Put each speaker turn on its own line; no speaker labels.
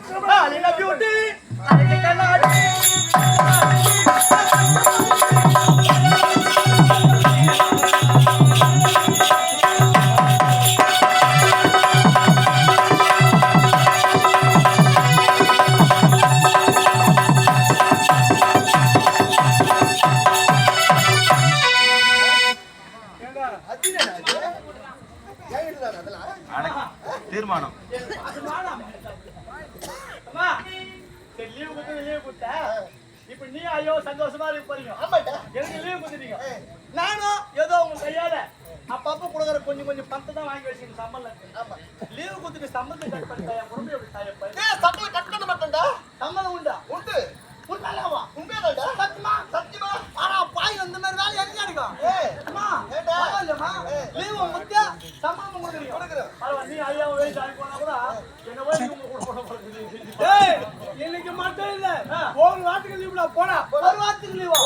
அலிலா beauty அழகு கண்ணாடி
தீர்மானம்
இப்ப நீ ஐயோ சந்தோஷமா இருக்க போறீங்க எனக்கு லீவ் கொடுத்துட்டீங்க நானும் ஏதோ உங்க கையால அப்பப்ப கொடுக்குற கொஞ்சம் கொஞ்சம் பணத்தை தான் வாங்கி வச்சுங்க சம்பளம் லீவு கொடுத்துட்டு சம்பளத்தை கட் பண்ணிட்டா என் குடும்பம் எப்படி
சம்பளம் கட் பண்ண மாட்டேன்டா.
சம்பளம் உண்டா
உண்டு.
உண்மையாவா
உண்மையாடா?
சத்தியமா
சத்தியமா?
ஆனா பாய் அந்த மாதிரி வேலை எங்க கிடைக்கும் அம்மா
ஏண்டா?
பரவாயில்லம்மா லீவு முக்கிய சம்பளம் கொடுக்குறேன் பரவாயில்ல நீ ஐயா வயசு ஆகி போனா கூட என்ன வயசு இன்னைக்கு மட்டும் இல்ல ஒரு வாரத்துக்கு லீவ்ல போடா ஒரு வாரத்துக்கு லீவா